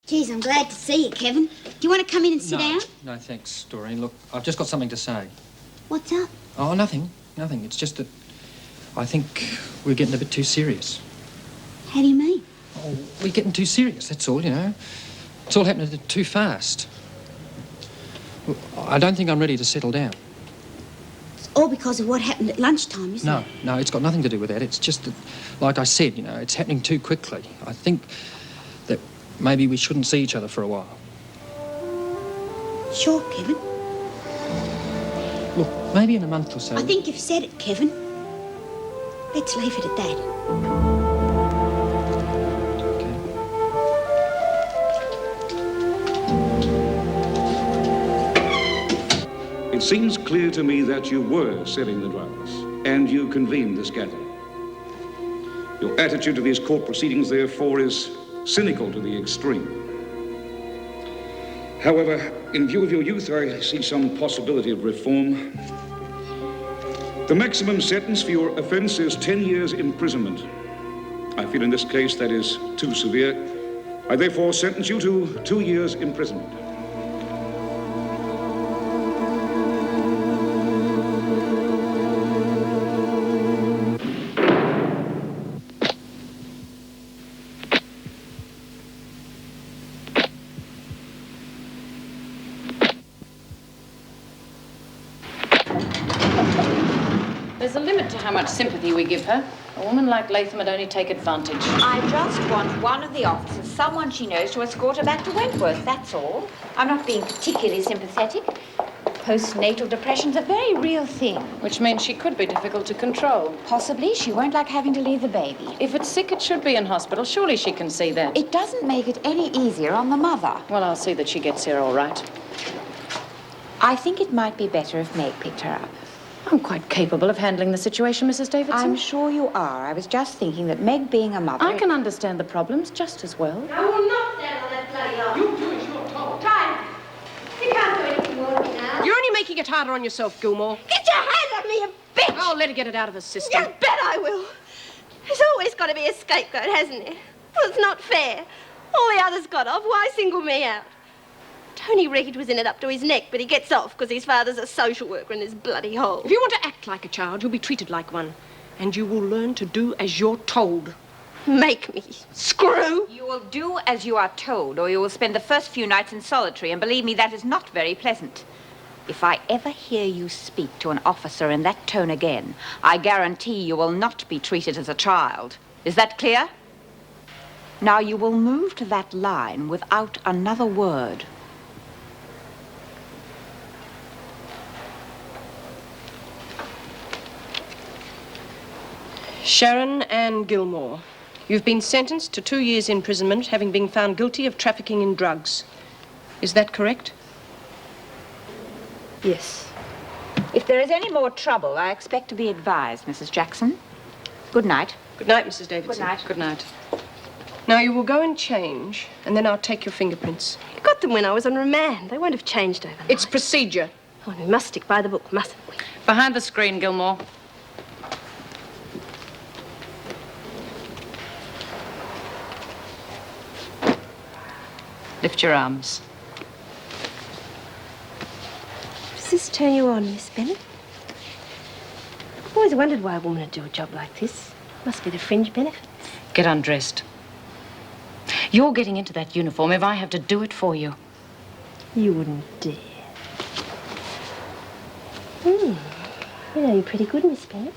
Geez, I'm glad to see you, Kevin. Do you want to come in and sit down? No, thanks, Doreen. Look, I've just got something to say. What's up? Oh, nothing. It's just that I think we're getting a bit too serious. How do you mean? Oh, we're getting too serious, that's all, you know. It's all happening too fast. Well, I don't think I'm ready to settle down. It's all because of what happened at lunchtime, isn't it? No, it's got nothing to do with that. It's just that, like I said, you know, it's happening too quickly. I think that maybe we shouldn't see each other for a while. Sure, Kevin. Look, maybe in a month or so. I think you've said it, Kevin. Let's leave it at that. It seems clear to me that you were selling the drugs, and you convened this gathering. Your attitude to these court proceedings, therefore, is cynical to the extreme. However, in view of your youth, I see some possibility of reform. The maximum sentence for your offense is 10 years imprisonment. I feel in this case that is too severe. I therefore sentence you to 2 years imprisonment. There's a limit to how much sympathy we give her. A woman like Latham would only take advantage. I just want one of the officers, someone she knows, to escort her back to Wentworth, that's all. I'm not being particularly sympathetic. Postnatal depression's a very real thing. Which means she could be difficult to control. Possibly. She won't like having to leave the baby. If it's sick, it should be in hospital. Surely she can see that. It doesn't make it any easier on the mother. Well, I'll see that she gets here all right. I think it might be better if Meg picked her up. I'm quite capable of handling the situation, Mrs. Davidson. I'm sure you are. I was just thinking that Meg being a mother... I can understand the problems just as well. I will not stand on that bloody arm. You do as you're told. Try it. You can't do anything more to me now. You're only making it harder on yourself, Gilmore. Get your hand off me, you bitch! Oh, let her get it out of her system. You bet I will. There's always got to be a scapegoat, hasn't there? Well, it's not fair. All the others got off. Why single me out? Tony Rickett was in it up to his neck, but he gets off because his father's a social worker in this bloody hole. If you want to act like a child, you'll be treated like one. And you will learn to do as you're told. Make me. Screw. You will do as you are told, or you will spend the first few nights in solitary, and believe me, that is not very pleasant. If I ever hear you speak to an officer in that tone again, I guarantee you will not be treated as a child. Is that clear? Now you will move to that line without another word. Sharon Ann Gilmore, you've been sentenced to 2 years imprisonment, having been found guilty of trafficking in drugs. Is that correct? Yes. If there is any more trouble, I expect to be advised, Mrs. Jackson. Good night. Good night, Mrs. Davidson. Good night. Good night. Now you will go and change, and then I'll take your fingerprints. You got them when I was on remand. They won't have changed overnight. It's procedure. Oh, we must stick by the book, mustn't we? Behind the screen, Gilmore. Lift your arms. Does this turn you on, Miss Bennett? I've always wondered why a woman would do a job like this. Must be the fringe benefit. Get undressed. You're getting into that uniform if I have to do it for you. You wouldn't dare. You know you're pretty good, Miss Bennett.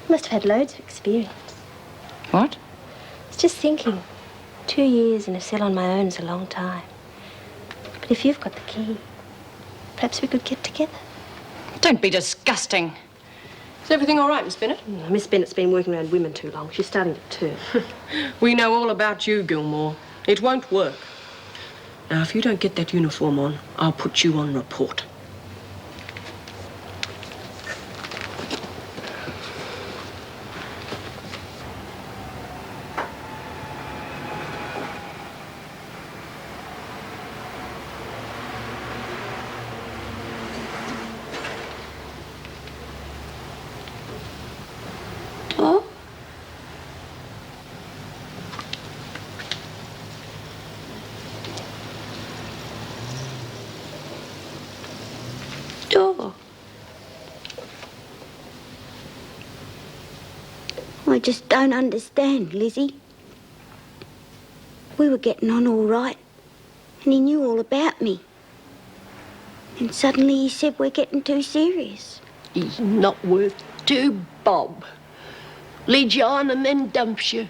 You must have had loads of experience. What? I was just thinking, 2 years in a cell on my own is a long time. But if you've got the key, perhaps we could get together. Don't be disgusting. Is everything all right, Miss Bennett? Miss Bennett's been working around women too long. She's starting to turn. We know all about you, Gilmore. It won't work. Now, if you don't get that uniform on, I'll put you on report. Oh? door. I just don't understand, Lizzie. We were getting on all right, and he knew all about me. And suddenly he said we're getting too serious. He's not worth 2 bob. Leads you on and then dumps you.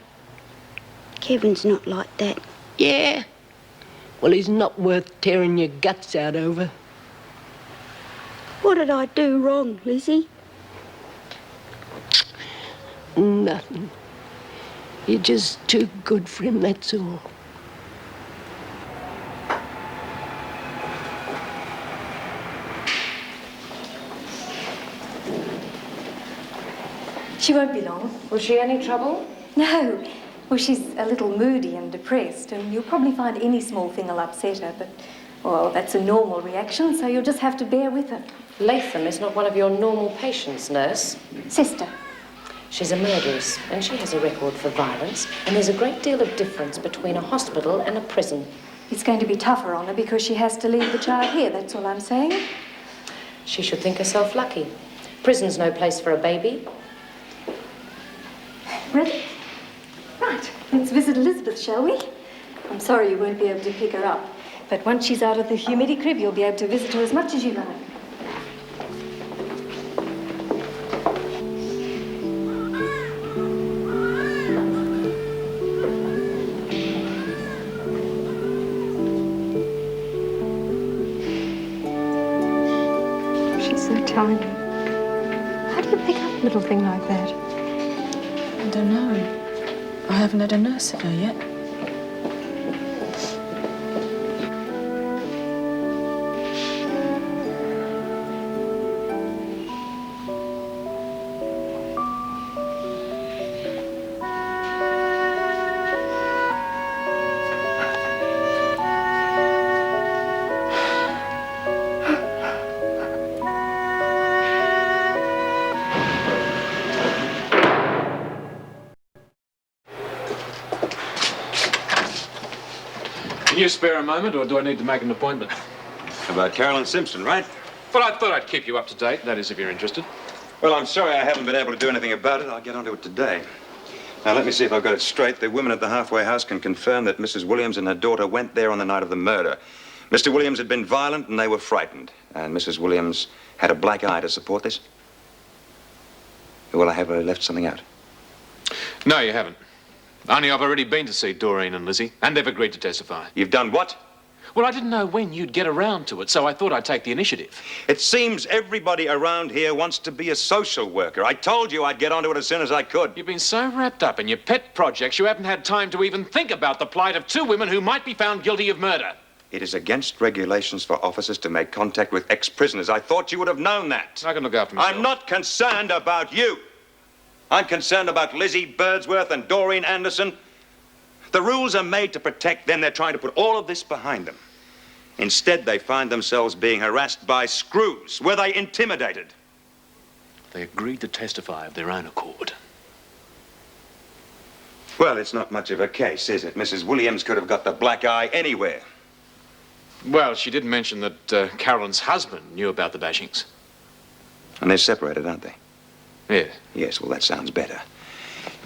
Kevin's not like that. Yeah. Well, he's not worth tearing your guts out over. What did I do wrong, Lizzie? Nothing. You're just too good for him, that's all. She won't be long. Was she any trouble? No. Well, she's a little moody and depressed, and you'll probably find any small thing will upset her, but, well, that's a normal reaction, so you'll just have to bear with it. Latham is not one of your normal patients, nurse. Sister. She's a murderess, and she has a record for violence, and there's a great deal of difference between a hospital and a prison. It's going to be tougher on her because she has to leave the child here, that's all I'm saying. She should think herself lucky. Prison's no place for a baby. Ready? Right, let's visit Elizabeth, shall we? I'm sorry you won't be able to pick her up, but once she's out of the humidity crib, you'll be able to visit her as much as you like. She's so tiny. How do you pick up a little thing like that? I don't know. I haven't had a nurse at her yet. Can you spare a moment, or do I need to make an appointment? About Carolyn Simpson, right? Well, I thought I'd keep you up to date, that is, if you're interested. Well, I'm sorry I haven't been able to do anything about it. I'll get onto it today. Now, let me see if I've got it straight. The women at the halfway house can confirm that Mrs. Williams and her daughter went there on the night of the murder. Mr. Williams had been violent and they were frightened. And Mrs. Williams had a black eye to support this. Well, I have left something out. No, you haven't. Only I've already been to see Doreen and Lizzie, and they've agreed to testify. You've done what? Well, I didn't know when you'd get around to it, so I thought I'd take the initiative. It seems everybody around here wants to be a social worker. I told you I'd get onto it as soon as I could. You've been so wrapped up in your pet projects, you haven't had time to even think about the plight of 2 women who might be found guilty of murder. It is against regulations for officers to make contact with ex-prisoners. I thought you would have known that. I can look after myself. I'm not concerned about you. I'm concerned about Lizzie Birdsworth and Doreen Anderson. The rules are made to protect them. They're trying to put all of this behind them. Instead, they find themselves being harassed by screws. Were they intimidated? They agreed to testify of their own accord. Well, it's not much of a case, is it? Mrs. Williams could have got the black eye anywhere. Well, she did mention that Carolyn's husband knew about the bashings. And they're separated, aren't they? Yes. Yes, well, that sounds better.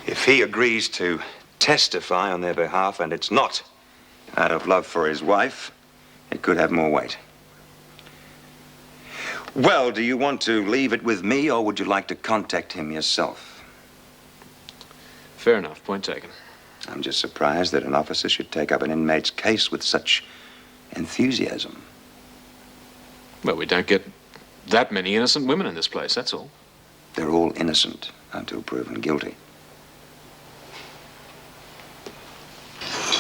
If he agrees to testify on their behalf, and it's not out of love for his wife, it could have more weight. Well, do you want to leave it with me, or would you like to contact him yourself? Fair enough, point taken. I'm just surprised that an officer should take up an inmate's case with such enthusiasm. Well, we don't get that many innocent women in this place, that's all. They're all innocent until proven guilty.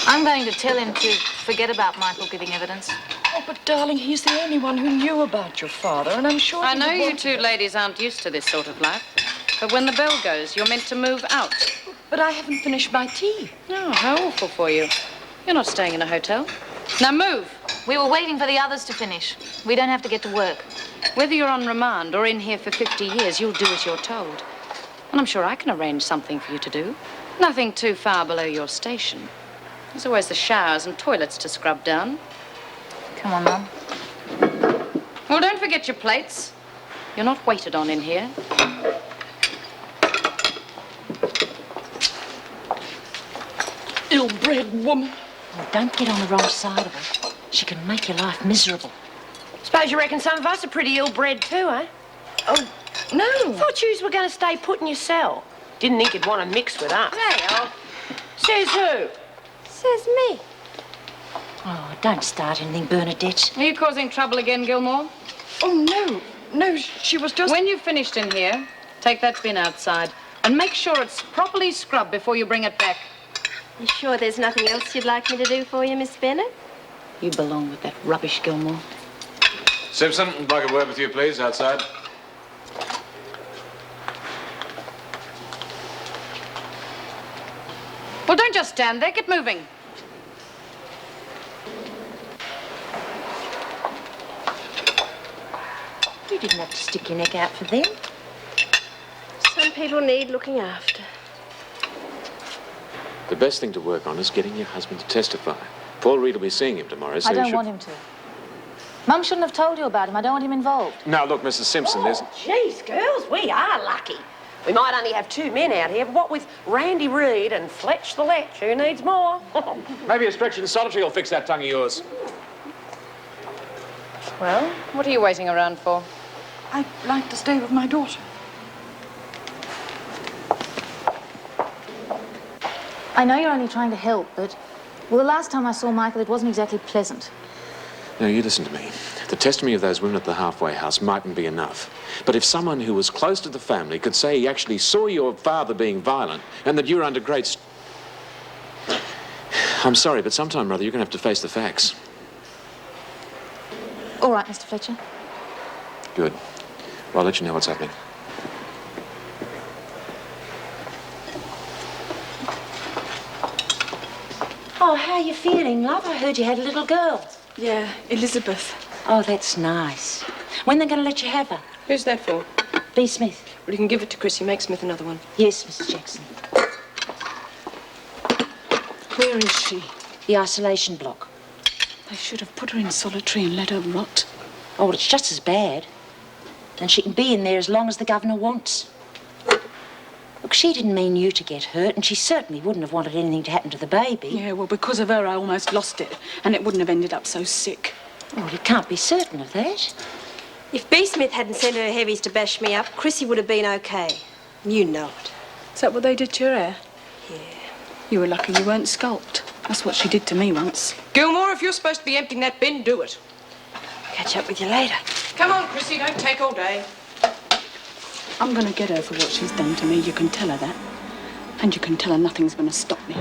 I'm going to tell him to forget about Michael giving evidence. Oh, but darling, he's the only one who knew about your father, and I'm sure I he know would you want two ladies aren't used to this sort of life, but when the bell goes, you're meant to move out. But I haven't finished my tea. Oh, how awful for you. You're not staying in a hotel. Now move. We were waiting for the others to finish. We don't have to get to work. Whether you're on remand or in here for 50 years, you'll do as you're told. And I'm sure I can arrange something for you to do. Nothing too far below your station. There's always the showers and toilets to scrub down. Come on, Mum. Well, don't forget your plates. You're not waited on in here. Ill-bred woman. Well, don't get on the wrong side of her. She can make your life miserable. Suppose you reckon some of us are pretty ill-bred too, eh? Oh, no. Thought you were going to stay put in your cell. Didn't think you'd want to mix with us. Hey, Says who? says me. Oh, don't start anything, Bernadette. Are you causing trouble again, Gilmore? Oh, no. No, she was just... When you've finished in here, take that bin outside and make sure it's properly scrubbed before you bring it back. You sure there's nothing else you'd like me to do for you, Miss Bennett? You belong with that rubbish, Gilmore. Simpson, I'd like a word with you, please, outside. Well, don't just stand there. Get moving. You didn't have to stick your neck out for them. Some people need looking after. The best thing to work on is getting your husband to testify. Paul Reed will be seeing him tomorrow, so I you don't should... want him to. Mum shouldn't have told you about him. I don't want him involved. Now, look, Mrs. Simpson, there's... Jeez, girls, we are lucky. We might only have 2 men out here, but what with Randy Reed and Fletch the Lech, who needs more? Maybe a stretch in solitary will fix that tongue of yours. Well, what are you waiting around for? I'd like to stay with my daughter. I know you're only trying to help, but... Well, the last time I saw Michael, it wasn't exactly pleasant. Now, you listen to me. The testimony of those women at the halfway house mightn't be enough. But if someone who was close to the family could say he actually saw your father being violent and that you're under great... I'm sorry, but sometime or other you're going to have to face the facts. All right, Mr. Fletcher. Good. Well, I'll let you know what's happening. Oh, how are you feeling, love? I heard you had a little girl. Yeah, Elizabeth. Oh, that's nice. When they going to let you have her? Who's that for? B. Smith. Well, you can give it to Chrissy. Make Smith another one. Yes, Mrs. Jackson. Where is she? The isolation block. They should have put her in solitary and let her rot. Oh, well, it's just as bad. And she can be in there as long as the governor wants. Look, she didn't mean you to get hurt, and she certainly wouldn't have wanted anything to happen to the baby. Yeah, well, because of her, I almost lost it, and it wouldn't have ended up so sick. Well, you can't be certain of that. If B. Smith hadn't sent her heavies to bash me up, Chrissy would have been okay. You know it. Is that what they did to your hair? Yeah. You were lucky you weren't scalped. That's what she did to me once. Gilmore, if you're supposed to be emptying that bin, do it. Catch up with you later. Come on, Chrissy, don't take all day. I'm going to get her for what she's done to me. You can tell her that. And you can tell her nothing's going to stop me.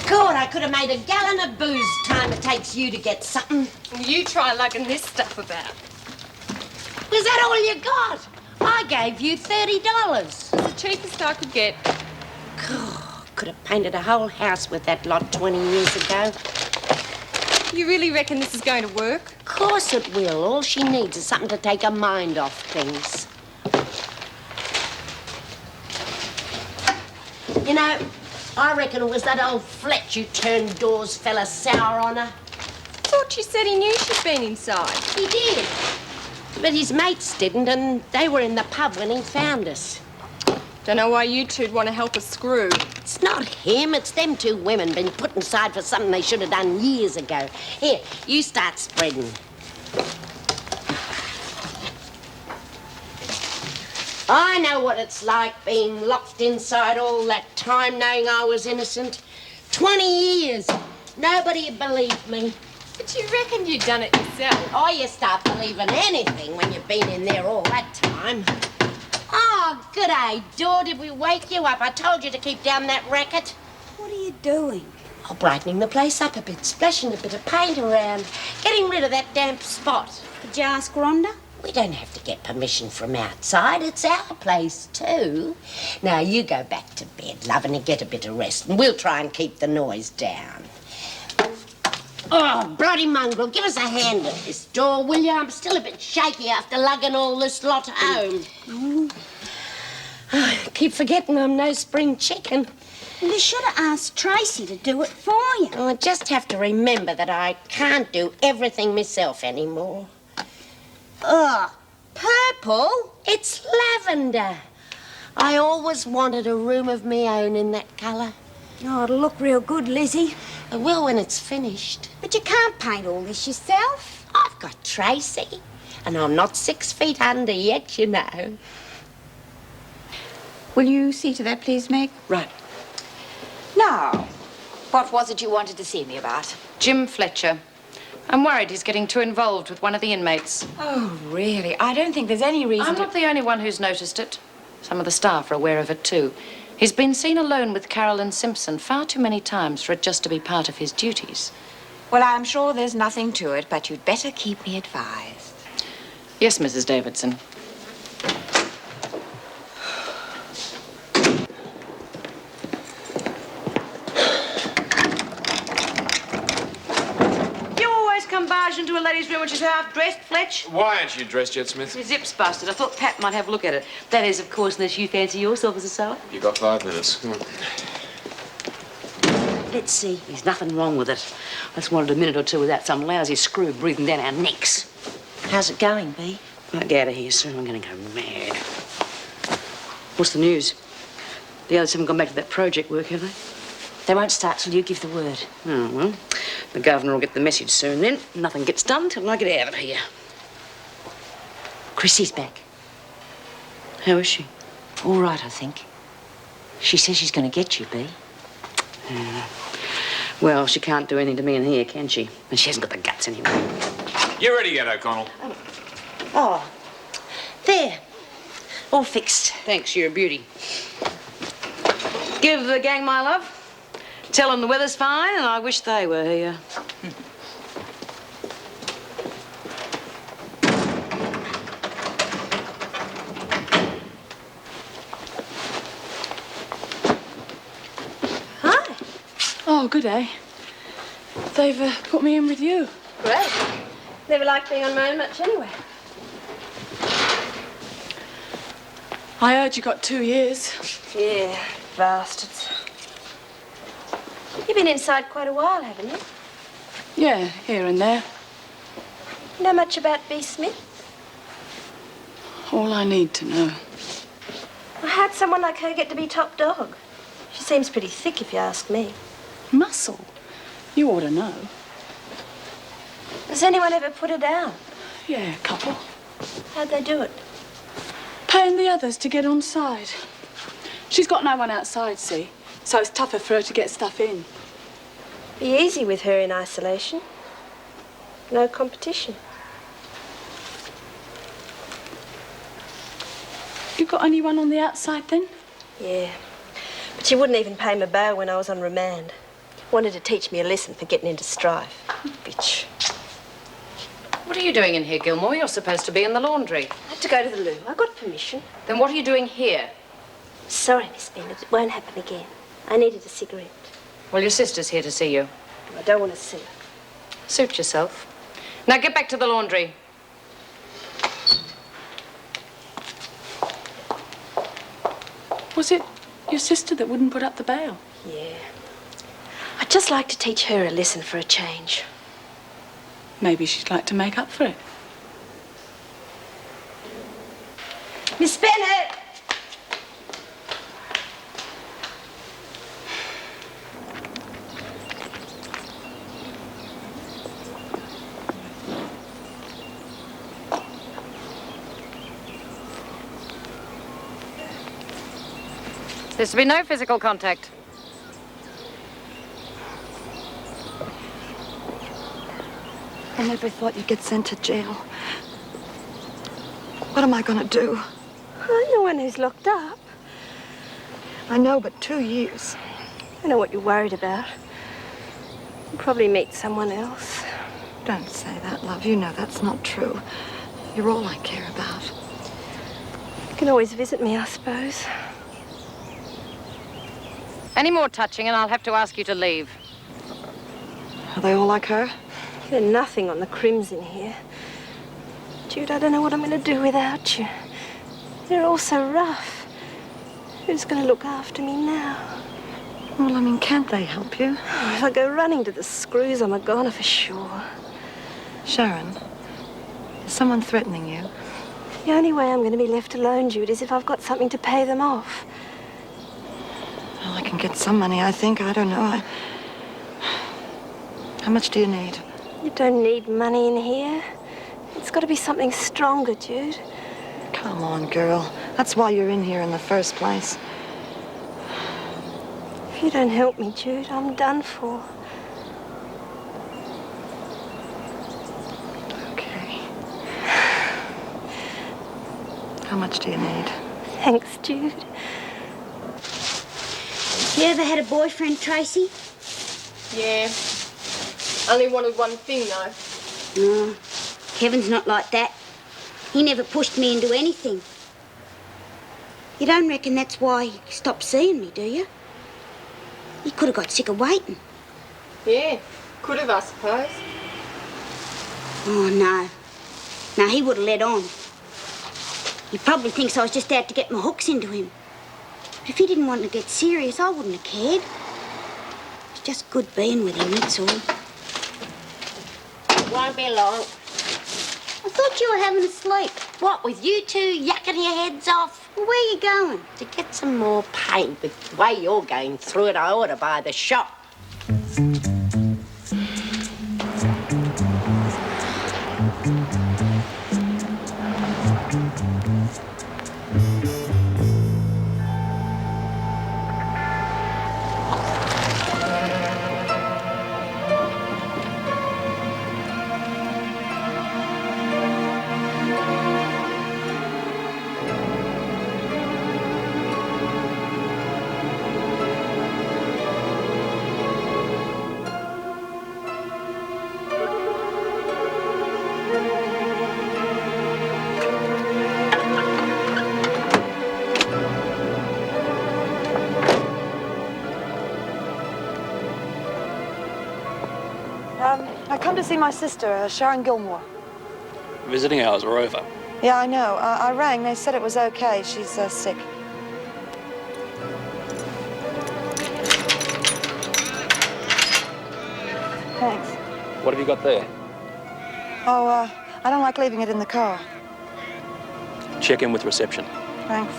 God, I could have made a gallon of booze time it takes you to get something. You try lugging this stuff about. Was that all you got? I gave you $30. It's the cheapest I could get. God, could have painted a whole house with that lot 20 years ago. You really reckon this is going to work? Of course it will. All she needs is something to take her mind off things. You know, I reckon it was that old Fletch who turned Dawes fella sour on her. Thought you said he knew she'd been inside. He did. But his mates didn't, and they were in the pub when he found us. Don't know why you two'd want to help a screw. It's not him, it's them 2 women been put inside for something they should have done years ago. Here, you start spreading. I know what it's like being locked inside all that time knowing I was innocent. 20 years. Nobody believed me. But you reckon you'd done it yourself? Oh, you start believing anything when you've been in there all that time. Oh, good day, Daw. Did we wake you up? I told you to keep down that racket. What are you doing? Oh, brightening the place up a bit, splashing a bit of paint around, getting rid of that damp spot. Did you ask Rhonda? We don't have to get permission from outside. It's our place, too. Now, you go back to bed, love, and get a bit of rest, and we'll try and keep the noise down. Oh, bloody mongrel, give us a hand with this door, will you? I'm still a bit shaky after lugging all this lot home. I keep forgetting I'm no spring chicken. You should have asked Tracy to do it for you. Oh, I just have to remember that I can't do everything myself anymore. Ugh, purple? It's lavender. I always wanted a room of my own in that colour. Oh, it'll look real good, Lizzie. It will when it's finished. But you can't paint all this yourself. I've got Tracy, and I'm not 6 feet under yet, you know. Will you see to that, please, Meg? Right. Now, what was it you wanted to see me about? Jim Fletcher. I'm worried he's getting too involved with one of the inmates. Oh, really? I don't think there's any reason I'm not the only one who's noticed it. Some of the staff are aware of it, too. He's been seen alone with Carolyn Simpson far too many times for it just to be part of his duties. Well, I'm sure there's nothing to it, but you'd better keep me advised. Yes, Mrs. Davidson. Come barge into a lady's room when she's half dressed, Fletch? Why aren't you dressed yet, Smith? Your zip's busted. I thought Pat might have a look at it. That is, of course, unless you fancy yourself as a sewer. You got 5 minutes. Come on. Let's see. There's nothing wrong with it. I just wanted a minute or two without some lousy screw breathing down our necks. How's it going, Bea? I'll get out of here soon. I'm going to go mad. What's the news? The others haven't gone back to that project work, have they? They won't start till you give the word. Oh, well, the governor will get the message soon then. Nothing gets done till I get out of here. Chrissy's back. How is she? All right, I think. She says she's going to get you, Bea. Well, she can't do anything to me in here, can she? And she hasn't got the guts anyway. You ready yet, O'Connell? Oh, there. All fixed. Thanks, you're a beauty. Give the gang my love. Tell them the weather's fine and I wish they were here. Hi. Oh, good day. They've put me in with you. Great. Never liked being on my own much anyway. I heard you got 2 years. Yeah, bastards. You've been inside quite a while, haven't you? Yeah, here and there. Know much about B. Smith? All I need to know. Well, how'd someone like her get to be top dog? She seems pretty thick, if you ask me. Muscle? You ought to know. Has anyone ever put her down? Yeah, a couple. How'd they do it? Paying the others to get on side. She's got no one outside, see? So it's tougher for her to get stuff in. Be easy with her in isolation. No competition. You got anyone on the outside then? Yeah. But she wouldn't even pay my bail when I was on remand. Wanted to teach me a lesson for getting into strife. Bitch. What are you doing in here, Gilmore? You're supposed to be in the laundry. I had to go to the loo. I got permission. Then what are you doing here? Sorry, Miss Bennett. It won't happen again. I needed a cigarette. Well, your sister's here to see you. I don't want to see her. Suit yourself. Now get back to the laundry. Was it your sister that wouldn't put up the bail? Yeah. I'd just like to teach her a lesson for a change. Maybe she'd like to make up for it. Miss Bennett! There's to be no physical contact. I never thought you'd get sent to jail. What am I going to do? I'm the one who's locked up. I know, but 2 years. I know what you're worried about. You'll probably meet someone else. Don't say that, love. You know that's not true. You're all I care about. You can always visit me, I suppose. Any more touching and I'll have to ask you to leave. Are they all like her? They're nothing on the crimson here. Jude, I don't know what I'm going to do without you. They're all so rough. Who's going to look after me now? Well, I mean, can't they help you? Oh, if I go running to the screws, I'm a goner for sure. Sharon, is someone threatening you? The only way I'm going to be left alone, Jude, is if I've got something to pay them off. Well, I can get some money, I think. I don't know. How much do you need? You don't need money in here. It's got to be something stronger, Jude. Come on, girl. That's why you're in here in the first place. If you don't help me, Jude, I'm done for. Okay. How much do you need? Thanks, Jude. You ever had a boyfriend, Tracy? Yeah. Only wanted one thing, though. No, Kevin's not like that. He never pushed me into anything. You don't reckon that's why he stopped seeing me, do you? He could have got sick of waiting. Yeah, could have, I suppose. Oh, no. No, he would have let on. He probably thinks I was just out to get my hooks into him. But if he didn't want to get serious, I wouldn't have cared. It's just good being with him, that's all. Won't be long. I thought you were having a sleep. What, with you two yucking your heads off? Well, where are you going? To get some more paint. With the way you're going through it, I ought to buy the shop. I come to see my sister, Sharon Gilmore. Visiting hours are over. Yeah, I know. I rang. They said it was okay. She's sick. Thanks. What have you got there? Oh, I don't like leaving it in the car. Check in with reception. Thanks.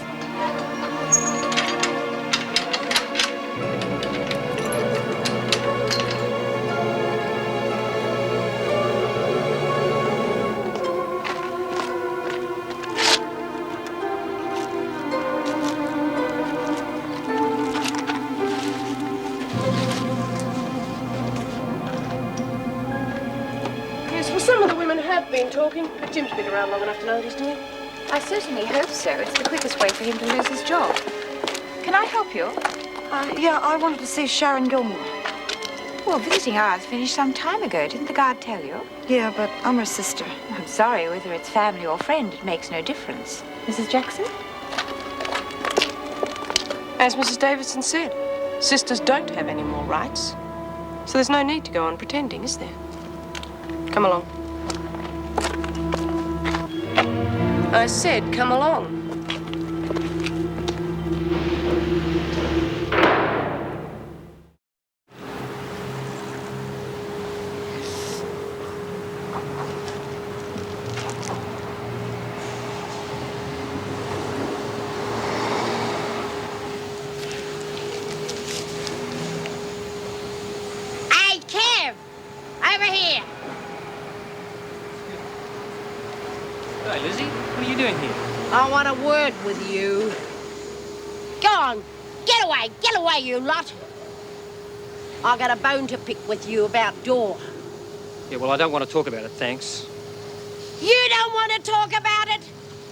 Yes, well, some of the women have been talking, but Jim's been around long enough to know what he's doing. I certainly hope so. It's the quickest way for him to lose his job. Can I help you? Yeah, I wanted to see Sharon Gilmore. Well, visiting hours finished some time ago. Didn't the guard tell you? Yeah, but I'm her sister. I'm sorry. Whether it's family or friend, it makes no difference. Mrs. Jackson? As Mrs. Davidson said, sisters don't have any more rights. So there's no need to go on pretending, is there? Come along. I said, come along. Hey, Kev! Over here! Hey, Lizzie, what are you doing here? I want a word with you. Go on, get away, you lot. I got a bone to pick with you about Dora. Yeah, well, I don't want to talk about it, thanks. You don't want to talk about it?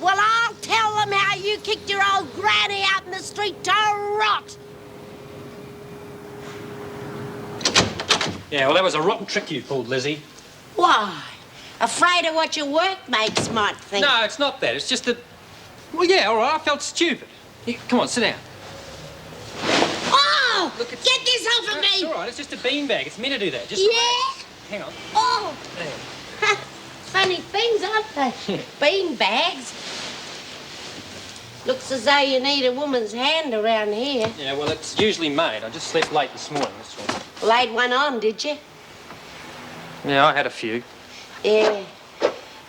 Well, I'll tell them how you kicked your old granny out in the street to rot. Yeah, well, that was a rotten trick you pulled, Lizzie. Why? Afraid of what your workmates might think? No, it's not that. It's just that... Well, yeah, all right, I felt stupid. Here, come on, sit down. Oh! Get this off of me! It's all right, it's just a beanbag. It's me to do that. Just Yeah? hang on. Oh! There. Funny things, aren't they? Bean bags. Looks as though you need a woman's hand around here. Yeah, well, it's usually made. I just slept late this morning, that's all. Laid one on, did you? Yeah, I had a few. Yeah.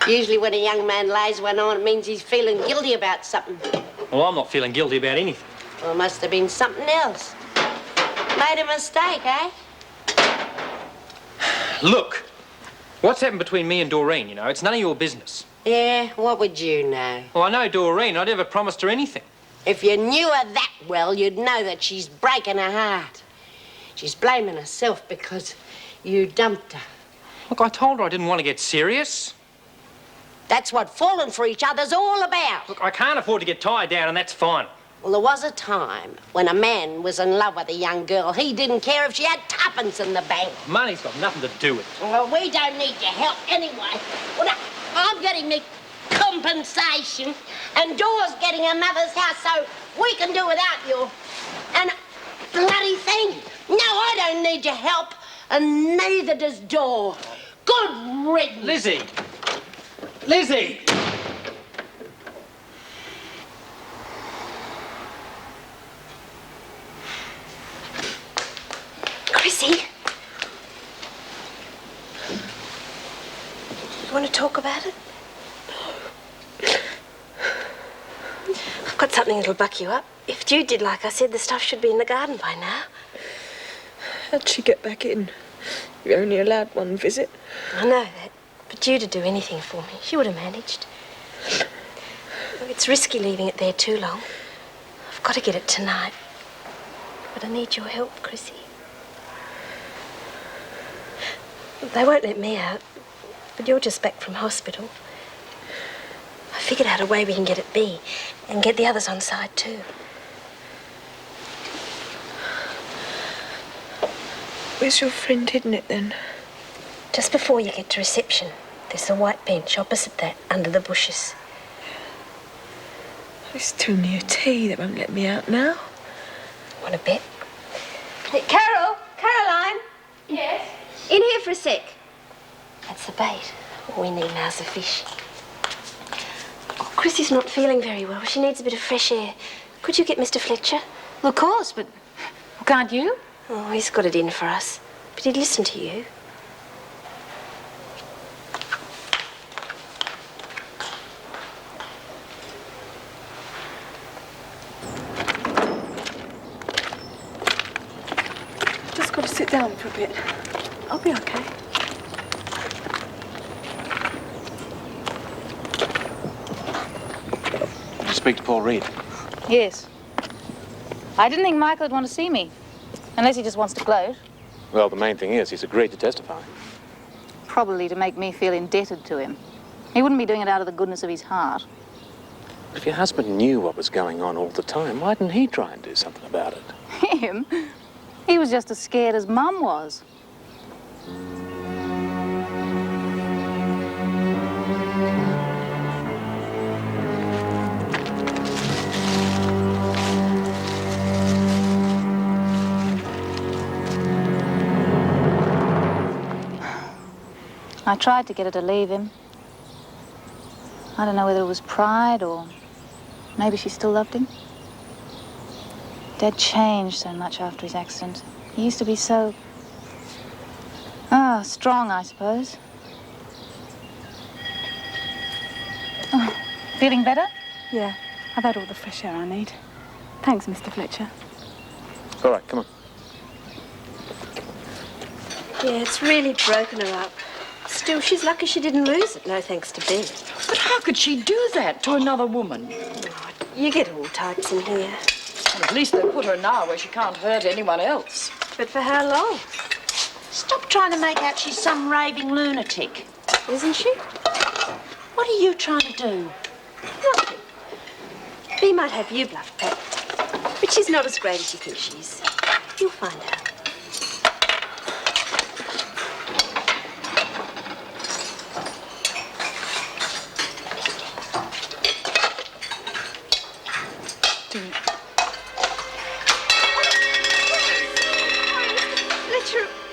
Usually when a young man lays one on, it means he's feeling guilty about something. Well, I'm not feeling guilty about anything. Well, it must have been something else. Made a mistake, eh? Look, what's happened between me and Doreen, you know, it's none of your business. Yeah, what would you know? Well, I know Doreen. I never promised her anything. If you knew her that well, you'd know that she's breaking her heart. She's blaming herself because you dumped her. Look, I told her I didn't want to get serious. That's what falling for each other's all about. Look, I can't afford to get tied down, and that's fine. Well, there was a time when a man was in love with a young girl. He didn't care if she had tuppence in the bank. Money's got nothing to do with it. Well, we don't need your help anyway. Well, I'm getting me compensation, and Dora's getting her mother's house, so we can do without you. And bloody thing. No, I don't need your help, and neither does Dora. Good riddance. Lizzie! Lizzie! Chrissy? You want to talk about it? I've got something that'll buck you up. If Jude did like I said, the stuff should be in the garden by now. How'd she get back in? You only allowed one visit. I know that, but Jude would do anything for me. She would have managed. It's risky leaving it there too long. I've got to get it tonight. But I need your help, Chrissy. They won't let me out, but you're just back from hospital. I figured out a way we can get at B and get the others on side too. Where's your friend hidden it then? Just before you get to reception, there's a white bench opposite that, under the bushes. It's too near tea. They won't let me out now. Want a bet? Hey, Caroline? Yes? In here for a sec. That's the bait. All we need now is the fish. Oh, Chrissy's not feeling very well. She needs a bit of fresh air. Could you get Mr. Fletcher? Well, of course, but can't you? Oh, he's got it in for us. But he'd listen to you. Just got to sit down for a bit. I'll be okay. Did you speak to Paul Reed? Yes. I didn't think Michael would want to see me. Unless he just wants to gloat. Well, the main thing is he's agreed to testify. Probably to make me feel indebted to him. He wouldn't be doing it out of the goodness of his heart. But if your husband knew what was going on all the time, why didn't he try and do something about it? Him? He was just as scared as Mum was. I tried to get her to leave him. I don't know whether it was pride or maybe she still loved him. Dad changed so much after his accident. He used to be so... strong, I suppose. Oh, feeling better? Yeah, I've had all the fresh air I need. Thanks, Mr. Fletcher. All right, come on. Yeah, it's really broken her up. Still, she's lucky she didn't lose it, no thanks to Ben. But how could she do that to another woman? Oh, you get all types in here. Well, at least they put her now where she can't hurt anyone else. But for how long? Stop trying to make out she's some raving lunatic. Isn't she? What are you trying to do? Nothing. Bea might have you bluffed, Pat. But she's not as great as you think she is. You'll find out.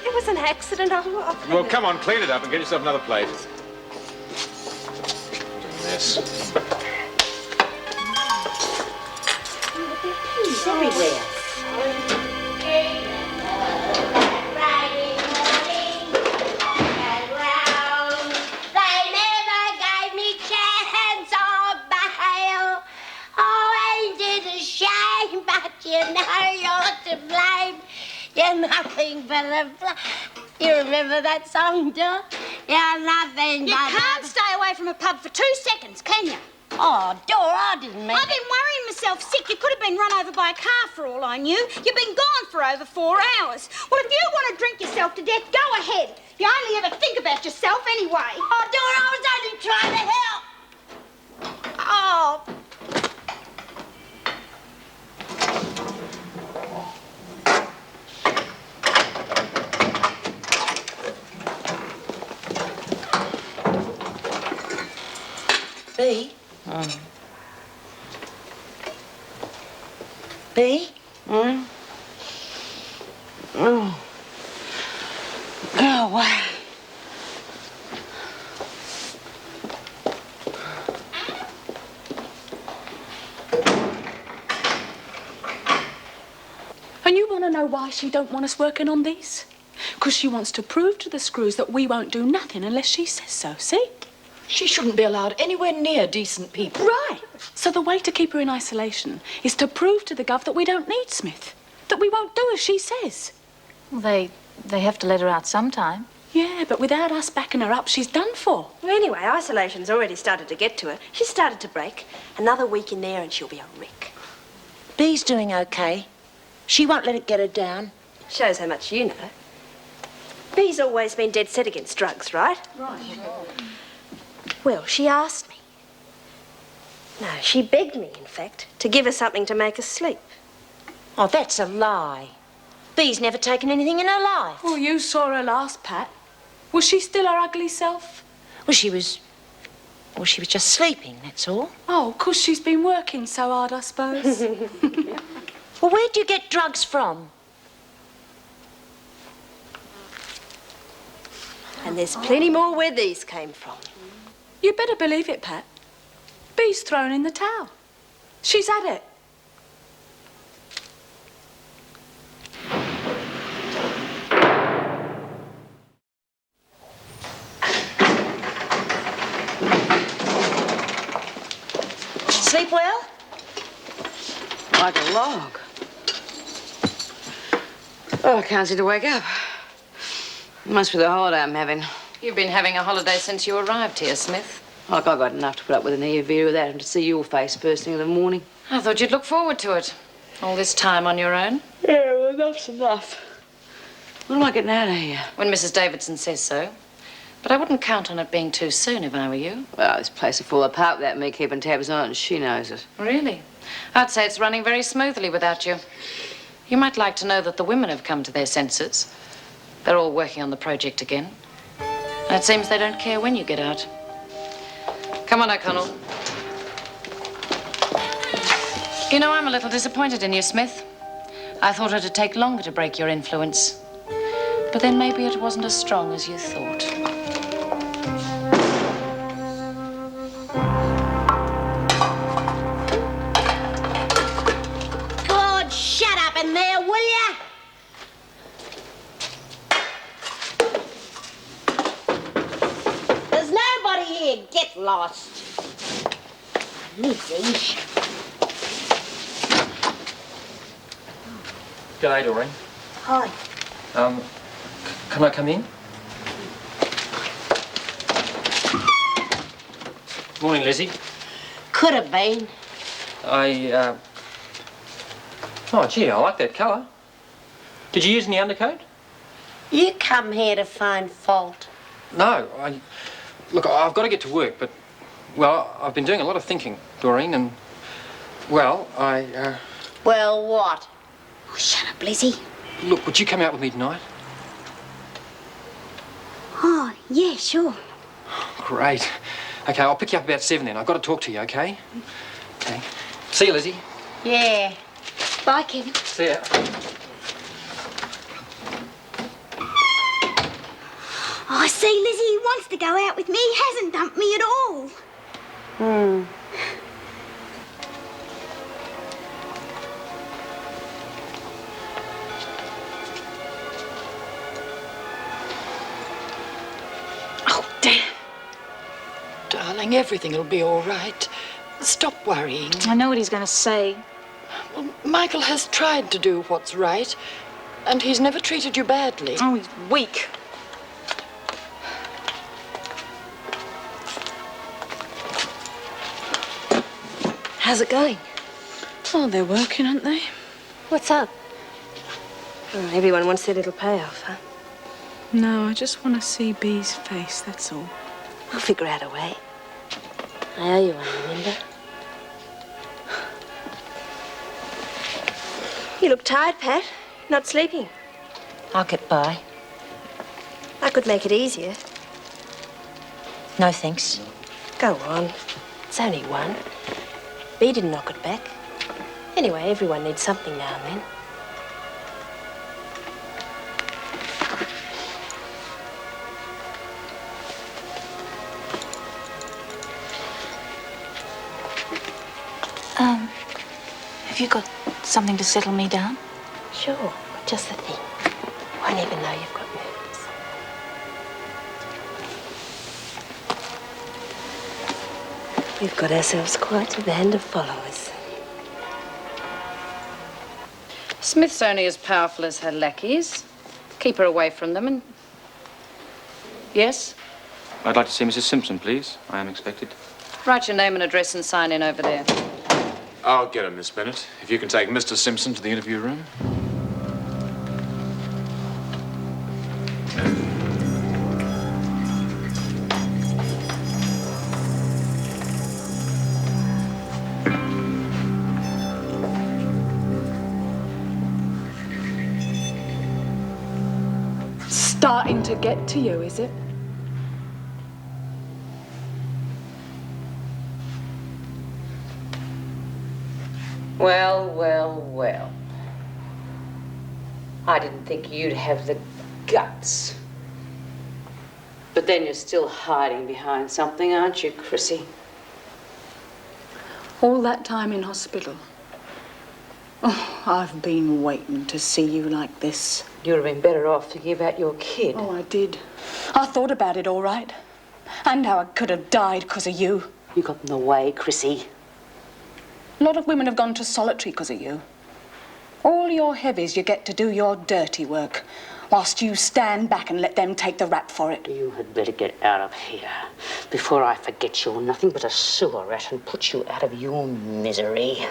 It was an accident. Well, come on, clean it up and get yourself another plate. What a mess. She's everywhere. You know you're to blame. You're nothing but a... You remember that song, Dora? You're nothing You but can't stay away from a pub for 2 seconds, can you? Oh, Dora, I didn't mean... I've been worrying myself sick. You could have been run over by a car for all I knew. You've been gone for over 4 hours. Well, if you want to drink yourself to death, go ahead. You only ever think about yourself anyway. Oh, Dora, I was only trying to help. Oh... B? B? Oh. Go away. And you want to know why she don't want us working on these? Because she wants to prove to the screws that we won't do nothing unless she says so, see? She shouldn't be allowed anywhere near decent people. Right. So the way to keep her in isolation is to prove to the Gov that we don't need Smith, that we won't do as she says. Well, they have to let her out sometime. Yeah, but without us backing her up, she's done for. Well, anyway, isolation's already started to get to her. She's started to break. Another week in there and she'll be a wreck. B's doing okay. She won't let it get her down. Shows how much you know. B's always been dead set against drugs, right? Right. Well, she asked me. No, she begged me, in fact, to give her something to make her sleep. Oh, that's a lie. B's never taken anything in her life. Well, you saw her last, Pat. Was she still her ugly self? Well, she was just sleeping, that's all. Oh, 'cause she's been working so hard, I suppose. Well, where'd you get drugs from? And there's plenty more where these came from. You better believe it, Pat. B's thrown in the towel. She's had it. Sleep well? Like a log. Oh, I can't seem to wake up. Must be the holiday I'm having. You've been having a holiday since you arrived here, Smith. Like I got enough to put up with an Evie without having to see your face first thing in the morning. I thought you'd look forward to it. All this time on your own. Yeah, well, enough's enough. When am I getting out of here? When Mrs. Davidson says so. But I wouldn't count on it being too soon if I were you. Well, this place will fall apart without me keeping tabs on it, and she knows it. Really? I'd say it's running very smoothly without you. You might like to know that the women have come to their senses. They're all working on the project again. And it seems they don't care when you get out. Come on, O'Connell. You know, I'm a little disappointed in you, Smith. I thought it'd take longer to break your influence. But then maybe it wasn't as strong as you thought. God, shut up in there, will ya? There's nobody here. Get lost. Lizzie. G'day, Doreen. Hi. Can I come in? Morning, Lizzie. Could have been. Oh, gee, I like that colour. Did you use any undercoat? You come here to find fault. No, Look, I've got to get to work, but... Well, I've been doing a lot of thinking, Doreen, and... Well, Well, what? Oh, shut up, Lizzie. Look, would you come out with me tonight? Oh, yeah, sure. Great. Okay, I'll pick you up about 7 then. I've got to talk to you, okay? Okay. See you, Lizzie. Yeah. Bye, Kevin. See ya. Oh, see, Lizzie, he wants to go out with me. He hasn't dumped me at all. darling, everything will be all right. Stop worrying. I know what he's going to say. Well, Michael has tried to do what's right, and he's never treated you badly. Oh, he's weak. How's it going? Oh, they're working, aren't they? What's up? Oh, everyone wants their little payoff, huh? No, I just want to see Bee's face, that's all. We'll figure out a way. I owe you one, remember? You look tired, Pat. Not sleeping. I'll get by. I could make it easier. No thanks. Go on. It's only one. Bee didn't knock it back. Anyway, everyone needs something now and then. Have you got something to settle me down? Sure, just the thing. Won't even know you've got nerves. We've got ourselves quite a band of followers. Smith's only as powerful as her lackeys. Keep her away from them and... Yes? I'd like to see Mrs. Simpson, please. I am expected. Write your name and address and sign in over there. I'll get her, Miss Bennett. If you can take Mr. Simpson to the interview room. Starting to get to you, is it? Well, well, well. I didn't think you'd have the guts. But then you're still hiding behind something, aren't you, Chrissy? All that time in hospital. Oh, I've been waiting to see you like this. You'd have been better off thinking about your kid. Oh, I did. I thought about it all right. And how I could have died because of you. You got in the way, Chrissy. A lot of women have gone to solitary because of you. All your heavies, you get to do your dirty work, whilst you stand back and let them take the rap for it. You had better get out of here before I forget you're nothing but a sewer rat and put you out of your misery.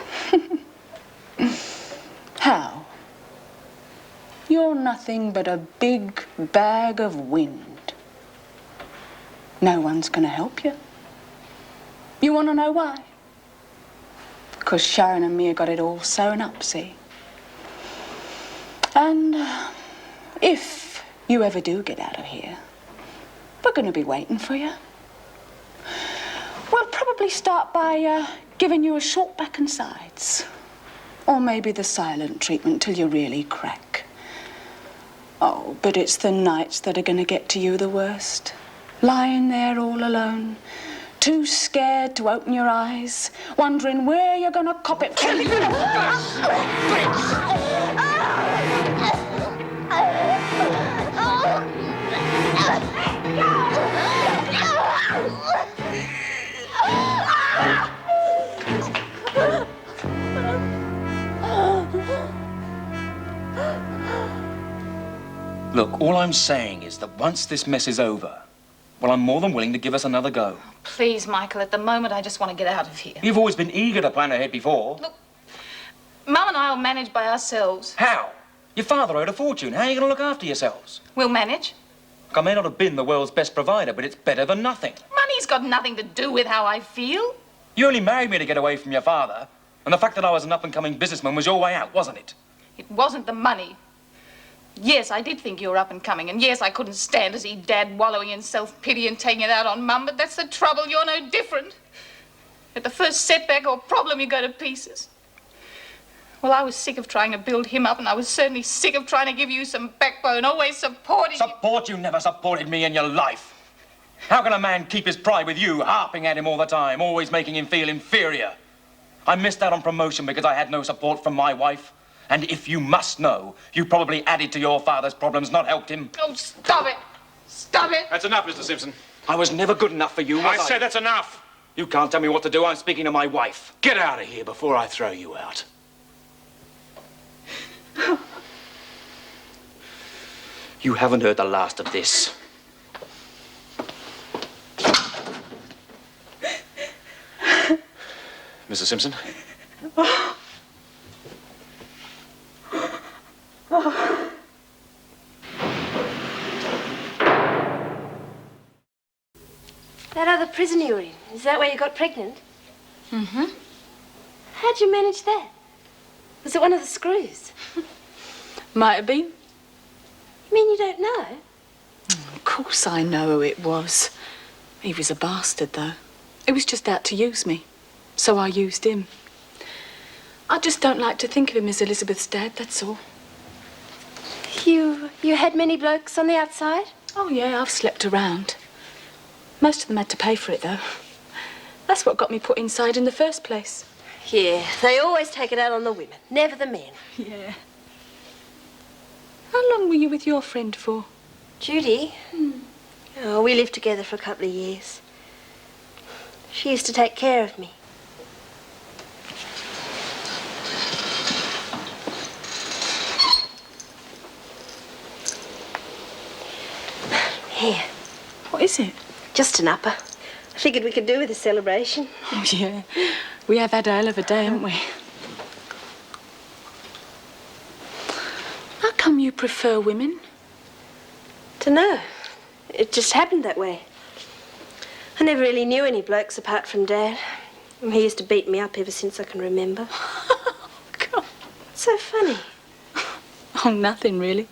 How? You're nothing but a big bag of wind. No one's going to help you. You want to know why? Because Sharon and me got it all sewn up, see? And if you ever do get out of here, we're going to be waiting for you. We'll probably start by giving you a short back and sides. Or maybe the silent treatment till you really crack. Oh, but it's the nights that are going to get to you the worst. Lying there all alone, too scared to open your eyes, wondering where you're going to cop it from. Look, all I'm saying is that once this mess is over, well, I'm more than willing to give us another go. Please, Michael, at the moment I just want to get out of here. You've always been eager to plan ahead before. Look, Mum and I will manage by ourselves. How? Your father owed a fortune. How are you going to look after yourselves? We'll manage. Look, I may not have been the world's best provider, but it's better than nothing. Money's got nothing to do with how I feel. You only married me to get away from your father, and the fact that I was an up-and-coming businessman was your way out, wasn't it? It wasn't the money. Yes, I did think you were up and coming, and yes, I couldn't stand to see Dad wallowing in self-pity and taking it out on Mum, but that's the trouble. You're no different. At the first setback or problem, you go to pieces. Well, I was sick of trying to build him up, and I was certainly sick of trying to give you some backbone, always supporting you. Support? You never supported me in your life. How can a man keep his pride with you, harping at him all the time, always making him feel inferior? I missed out on promotion because I had no support from my wife. And if you must know, you probably added to your father's problems, not helped him. Oh, stop it. Stop it. That's enough, Mr. Simpson. I was never good enough for you, was I? I said that's enough. You can't tell me what to do. I'm speaking to my wife. Get out of here before I throw you out. You haven't heard the last of this. Mrs. Simpson? That other prison you were in, is that where you got pregnant? Mm-hmm. How'd you manage that? Was it one of the screws? Might have been. You mean you don't know? Of course I know who it was. He was a bastard, though. He was just out to use me. So I used him. I just don't like to think of him as Elizabeth's dad, that's all. You had many blokes on the outside? Oh, yeah, I've slept around. Most of them had to pay for it, though. That's what got me put inside in the first place. Yeah, they always take it out on the women, never the men. Yeah. How long were you with your friend for? Judy? Oh, we lived together for a couple of years. She used to take care of me. Here. What is it? Just an upper. I figured we could do with a celebration. Oh, yeah. We have had a hell of a day, haven't we? How come you prefer women? Dunno. It just happened that way. I never really knew any blokes apart from Dad. He used to beat me up ever since I can remember. God. It's so funny. Oh, nothing, really.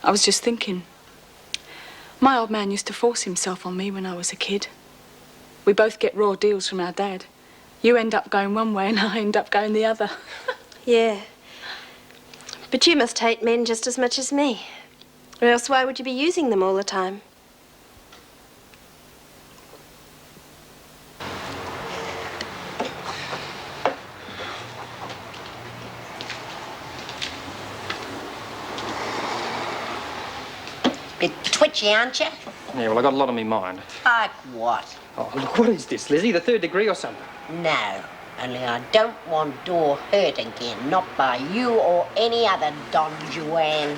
I was just thinking. My old man used to force himself on me when I was a kid. We both get raw deals from our dad. You end up going one way and I end up going the other. Yeah. But you must hate men just as much as me. Or else why would you be using them all the time? Bit twitchy, aren't you? Yeah, well, I got a lot on my mind. Like what? Oh, look, what is this, Lizzie? The third degree or something? No, only I don't want Dor hurt again. Not by you or any other Don Juan.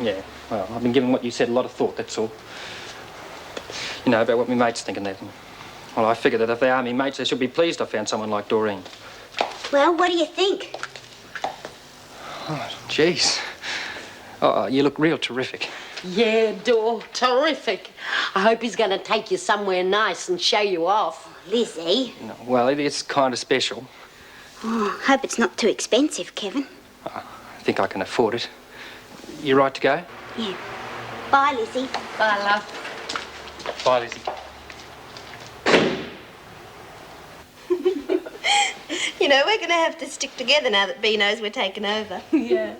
Yeah, well, I've been giving what you said a lot of thought, that's all. You know, about what my mate's thinking that. Well, I figure that if they are me mates, they should be pleased I found someone like Doreen. Well, what do you think? Oh, jeez. Oh, you look real terrific. Yeah, Dor, terrific. I hope he's going to take you somewhere nice and show you off. Lizzie. No, well, it's kind of special. Oh, hope it's not too expensive, Kevin. I think I can afford it. You right to go? Yeah. Bye, Lizzie. Bye, love. Bye, Lizzie. You know, we're going to have to stick together now that Bea knows we're taking over. Yeah.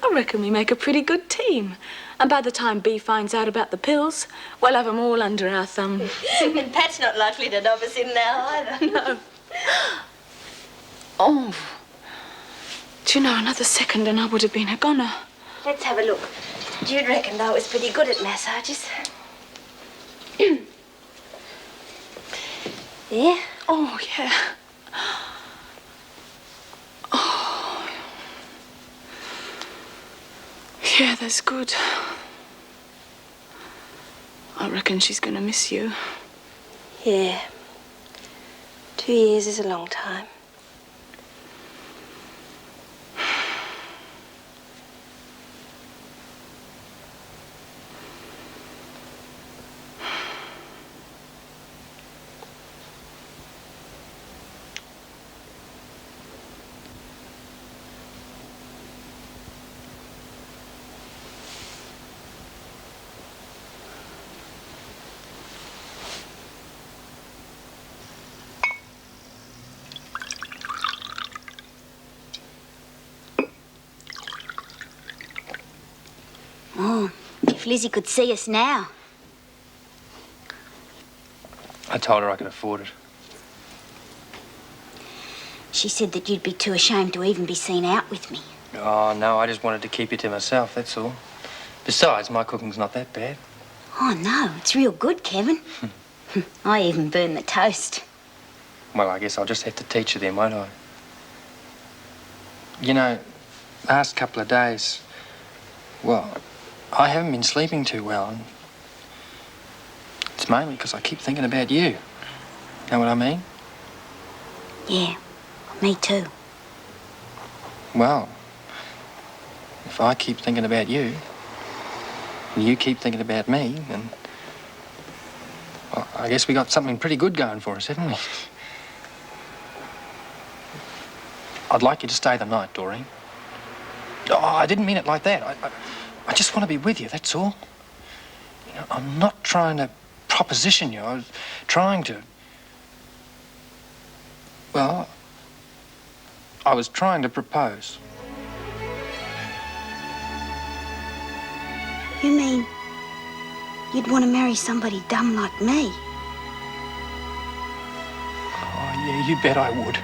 I reckon we make a pretty good team. And by the time Bea finds out about the pills, we'll have them all under our thumb. And Pat's not likely to knob us in now either. No. Oh. Do you know, another second and I would have been a goner. Let's have a look. Jude reckoned I was pretty good at massages. Yeah? Oh, yeah. Oh. Yeah, that's good. I reckon she's going to miss you. Yeah. 2 years is a long time. Oh, if Lizzie could see us now. I told her I could afford it. She said that you'd be too ashamed to even be seen out with me. Oh, no, I just wanted to keep you to myself, that's all. Besides, my cooking's not that bad. Oh, no, it's real good, Kevin. I even burn the toast. Well, I guess I'll just have to teach her then, won't I? You know, last couple of days, well, I haven't been sleeping too well. And it's mainly because I keep thinking about you. Know what I mean? Yeah, me too. Well, if I keep thinking about you, and you keep thinking about me, then... Well, I guess we got something pretty good going for us, haven't we? I'd like you to stay the night, Doreen. Oh, I didn't mean it like that. I just want to be with you, that's all. You know, I'm not trying to proposition you. I was trying to... Well, I was trying to propose. You mean you'd want to marry somebody dumb like me? Oh, yeah, you bet I would.